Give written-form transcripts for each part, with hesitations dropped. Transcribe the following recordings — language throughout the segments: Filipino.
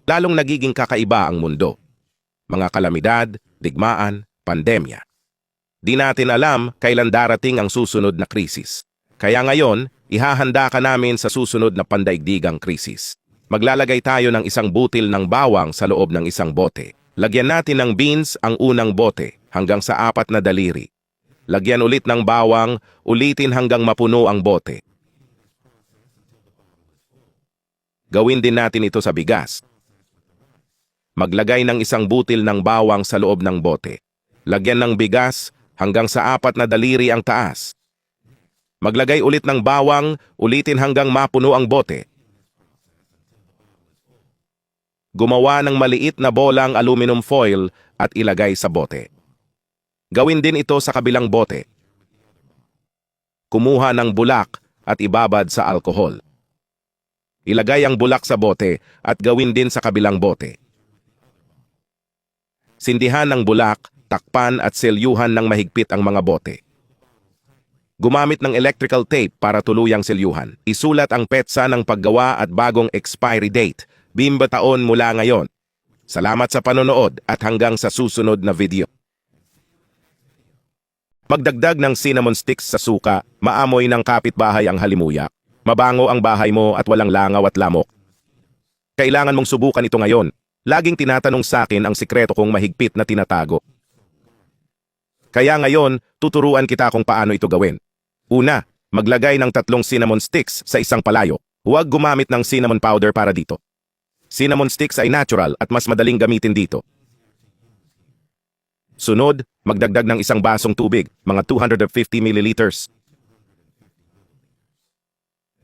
lalong nagiging kakaiba ang mundo. Mga kalamidad, digmaan, pandemya. Di natin alam kailan darating ang susunod na krisis. Kaya ngayon, ihahanda ka namin sa susunod na pandaigdigang krisis. Maglalagay tayo ng isang butil ng bawang sa loob ng isang bote. Lagyan natin ng beans ang unang bote hanggang sa 4 na daliri. Lagyan ulit ng bawang, ulitin hanggang mapuno ang bote. Gawin din natin ito sa bigas. Maglagay ng isang butil ng bawang sa loob ng bote. Lagyan ng bigas hanggang sa 4 na daliri ang taas. Maglagay ulit ng bawang, ulitin hanggang mapuno ang bote. Gumawa ng maliit na bolang aluminum foil at ilagay sa bote. Gawin din ito sa kabilang bote. Kumuha ng bulak at ibabad sa alkohol. Ilagay ang bulak sa bote at gawin din sa kabilang bote. Sindihan ng bulak, takpan at selyuhan ng mahigpit ang mga bote. Gumamit ng electrical tape para tuluyang selyuhan. Isulat ang petsa ng paggawa at bagong expiry date, 20 taon mula ngayon. Salamat sa panonood at hanggang sa susunod na video. Magdagdag ng cinnamon sticks sa suka, maamoy ng kapitbahay ang halimuyak. Mabango ang bahay mo at walang langaw at lamok. Kailangan mong subukan ito ngayon. Laging tinatanong sa akin ang sikreto kong mahigpit na tinatago. Kaya ngayon, tuturuan kita kung paano ito gawin. Una, maglagay ng 3 cinnamon sticks sa isang palayo. Huwag gumamit ng cinnamon powder para dito. Cinnamon sticks ay natural at mas madaling gamitin dito. Sunod, magdagdag ng isang basong tubig, mga 250 milliliters.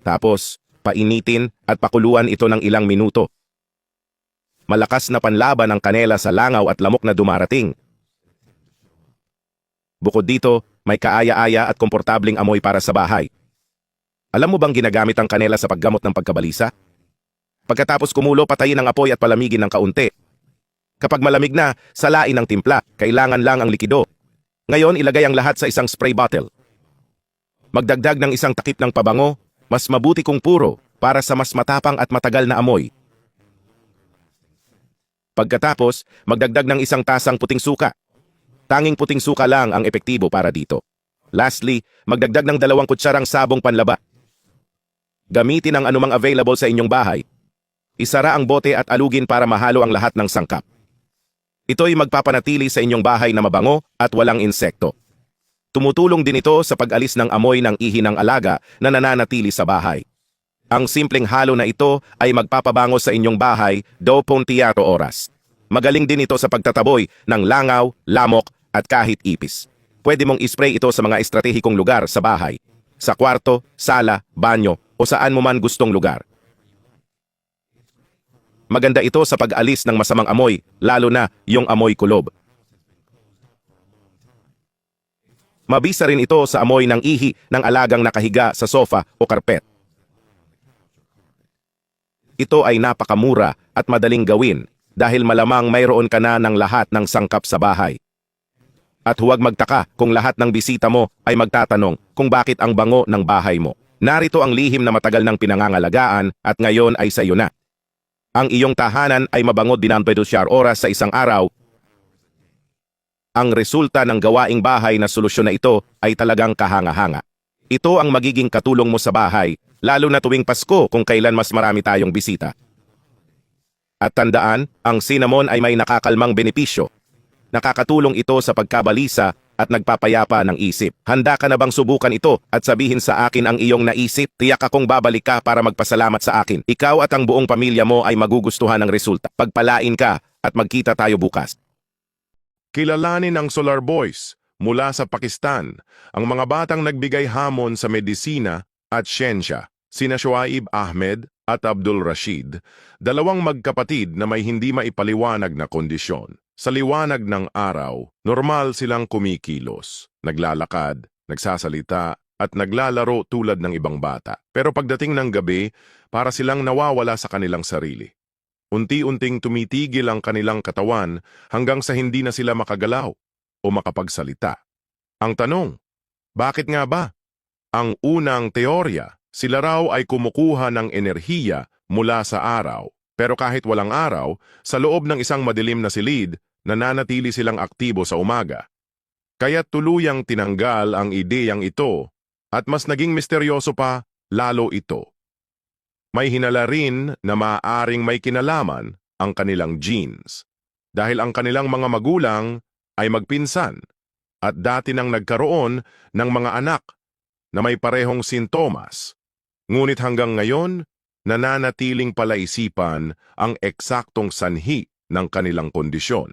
Tapos, painitin at pakuluan ito ng ilang minuto. Malakas na panlaban ang kanela sa langaw at lamok na dumarating. Bukod dito, may kaaya-aya at komportabling amoy para sa bahay. Alam mo bang ginagamit ang kanela sa paggamot ng pagkabalisa? Pagkatapos kumulo, patayin ang apoy at palamigin ng kaunti. Kapag malamig na, salain ang timpla. Kailangan lang ang likido. Ngayon, ilagay ang lahat sa isang spray bottle. Magdagdag ng isang takip ng pabango, mas mabuti kung puro, para sa mas matapang at matagal na amoy. Pagkatapos, magdagdag ng isang tasang puting suka. Tanging puting suka lang ang epektibo para dito. Lastly, magdagdag ng 2 kutsarang sabong panlaba. Gamitin ang anumang available sa inyong bahay. Isara ang bote at alugin para mahalo ang lahat ng sangkap. Ito'y magpapanatili sa inyong bahay na mabango at walang insekto. Tumutulong din ito sa pag-alis ng amoy ng ihi ng alaga na nananatili sa bahay. Ang simpleng halo na ito ay magpapabango sa inyong bahay 24 oras. Magaling din ito sa pagtataboy ng langaw, lamok at kahit ipis. Pwede mong ispray ito sa mga estratehikong lugar sa bahay, sa kwarto, sala, banyo o saan mo man gustong lugar. Maganda ito sa pag-alis ng masamang amoy, lalo na yung amoy kulob. Mabisa rin ito sa amoy ng ihi ng alagang nakahiga sa sofa o karpet. Ito ay napakamura at madaling gawin dahil malamang mayroon ka na ng lahat ng sangkap sa bahay. At huwag magtaka kung lahat ng bisita mo ay magtatanong kung bakit ang bango ng bahay mo. Narito ang lihim na matagal ng pinangangalagaan at ngayon ay sa iyo na. Ang iyong tahanan ay mabango din ng 24 oras sa isang araw. Ang resulta ng gawaing bahay na solusyon na ito ay talagang kahanga-hanga. Ito ang magiging katulong mo sa bahay, lalo na tuwing Pasko kung kailan mas marami tayong bisita. At tandaan, ang cinnamon ay may nakakalmang benepisyo. Nakakatulong ito sa pagkabalisa at nagpapayapa ng isip. Handa ka na bang subukan ito at sabihin sa akin ang iyong naisip? Tiyak akong babalik ka para magpasalamat sa akin. Ikaw at ang buong pamilya mo ay magugustuhan ng resulta. Pagpalain ka at magkita tayo bukas. Kilalanin ang Solar Boys mula sa Pakistan, ang mga batang nagbigay hamon sa medisina at siyensya, sina Shuaib Ahmed at Abdul Rashid, 2 magkapatid na may hindi maipaliwanag na kondisyon. Sa liwanag ng araw, normal silang kumikilos, naglalakad, nagsasalita at naglalaro tulad ng ibang bata. Pero pagdating ng gabi, para silang nawawala sa kanilang sarili. Unti-unting tumitigil ang kanilang katawan hanggang sa hindi na sila makagalaw o makapagsalita. Ang tanong, bakit nga ba? Ang unang teorya, sila raw ay kumukuha ng enerhiya mula sa araw. Pero kahit walang araw, sa loob ng isang madilim na silid, nananatili silang aktibo sa umaga. Kaya tuluyang tinanggal ang ideyang ito at mas naging misteryoso pa lalo ito. May hinala rin na maaaring may kinalaman ang kanilang genes dahil ang kanilang mga magulang ay magpinsan at dati nang nagkaroon ng mga anak na may parehong sintomas. Ngunit hanggang ngayon, nananatiling palaisipan ang eksaktong sanhi ng kanilang kondisyon.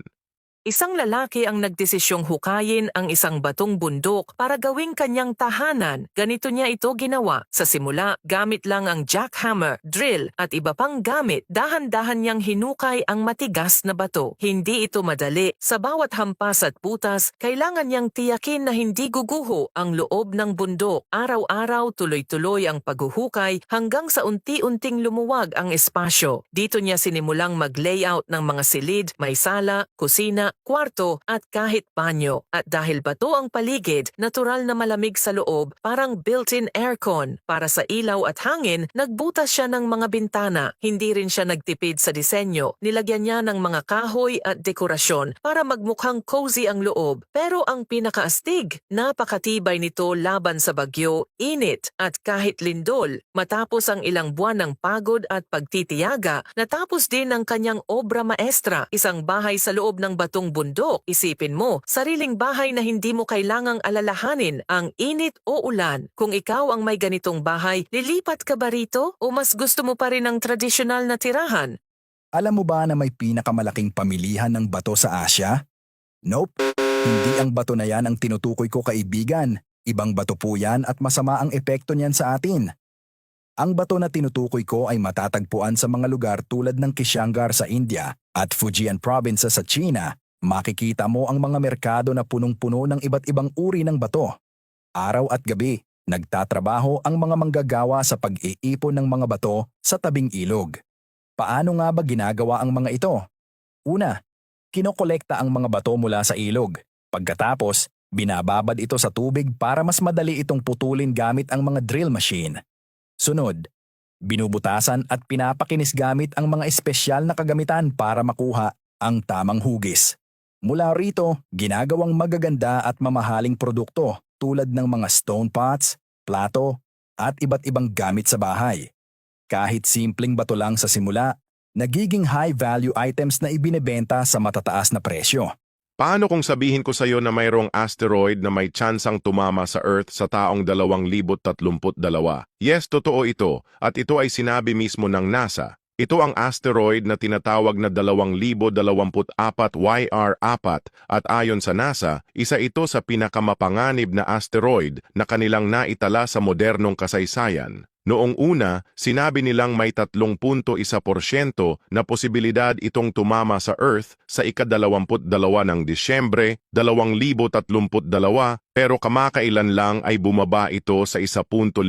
Isang lalaki ang nagdesisyong hukayin ang isang batong bundok para gawing kanyang tahanan. Ganito niya ito ginawa. Sa simula, gamit lang ang jackhammer, drill at iba pang gamit. Dahan-dahan niyang hinukay ang matigas na bato. Hindi ito madali. Sa bawat hampas at putas, kailangan niyang tiyakin na hindi guguho ang loob ng bundok. Araw-araw, tuloy-tuloy ang paghuhukay hanggang sa unti-unting lumuwag ang espasyo. Dito niya sinimulang mag-layout ng mga silid, may sala, kusina, kwarto at kahit banyo. At dahil bato ang paligid, natural na malamig sa loob, parang built-in aircon. Para sa ilaw at hangin, nagbutas siya ng mga bintana. Hindi rin siya nagtipid sa disenyo. Nilagyan niya ng mga kahoy at dekorasyon para magmukhang cozy ang loob. Pero ang pinakaastig, napakatibay nito laban sa bagyo, init at kahit lindol. Matapos ang ilang buwan ng pagod at pagtitiyaga, natapos din ang kanyang obra maestra, isang bahay sa loob ng batong bundok. Isipin mo, sariling bahay na hindi mo kailangang alalahanin ang init o ulan. Kung ikaw ang may ganitong bahay, lilipat ka ba rito o mas gusto mo pa rin ang tradisyonal na tirahan? Alam mo ba na may pinakamalaking pamilihan ng bato sa Asya? Nope, hindi ang bato na yan ang tinutukoy ko, kaibigan. Ibang bato po yan at masama ang epekto niyan sa atin. Ang bato na tinutukoy ko ay matatagpuan sa mga lugar tulad ng Kishangar sa India at Fujian Province sa China. Makikita mo ang mga merkado na punong-puno ng iba't ibang uri ng bato. Araw at gabi, nagtatrabaho ang mga manggagawa sa pag-iipon ng mga bato sa tabing ilog. Paano nga ba ginagawa ang mga ito? Una, kinokolekta ang mga bato mula sa ilog. Pagkatapos, binababad ito sa tubig para mas madali itong putulin gamit ang mga drill machine. Sunod, binubutasan at pinapakinis gamit ang mga espesyal na kagamitan para makuha ang tamang hugis. Mula rito, ginagawang magaganda at mamahaling produkto tulad ng mga stone pots, plato, at iba't ibang gamit sa bahay. Kahit simpleng bato lang sa simula, nagiging high-value items na ibinebenta sa matataas na presyo. Paano kung sabihin ko sa iyo na mayroong asteroid na may tsansang tumama sa Earth sa taong 2032? Yes, totoo ito at ito ay sinabi mismo ng NASA. Ito ang asteroid na tinatawag na 2024 YR4 at ayon sa NASA, isa ito sa pinakamapanganib na asteroid na kanilang naitala sa modernong kasaysayan. Noong una, sinabi nilang may 3.1% na posibilidad itong tumama sa Earth sa ika-22 ng Disyembre 2032 pero kamakailan lang ay bumaba ito sa 1.5%.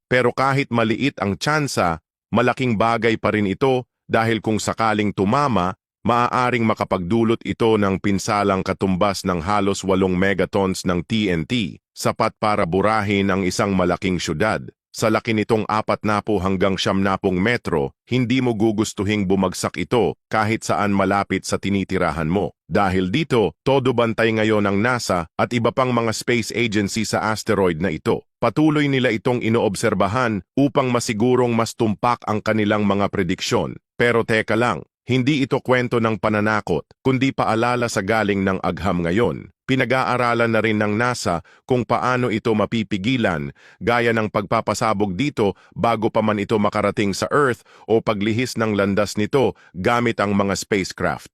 Pero kahit maliit ang tsansa, malaking bagay pa rin ito dahil kung sakaling tumama, maaaring makapagdulot ito ng pinsalang katumbas ng halos 8 megatons ng TNT, sapat para burahin ang isang malaking syudad. Sa laki nitong 40 hanggang 70 metro, hindi mo gugustuhing bumagsak ito kahit saan malapit sa tinitirahan mo. Dahil dito, todo bantay ngayon ng NASA at iba pang mga space agency sa asteroid na ito. Patuloy nila itong inoobserbahan upang masigurong mas tumpak ang kanilang mga prediksyon. Pero teka lang, hindi ito kwento ng pananakot, kundi paalala sa galing ng agham ngayon. Pinag-aaralan na rin ng NASA kung paano ito mapipigilan, gaya ng pagpapasabog dito bago pa man ito makarating sa Earth o paglihis ng landas nito gamit ang mga spacecraft.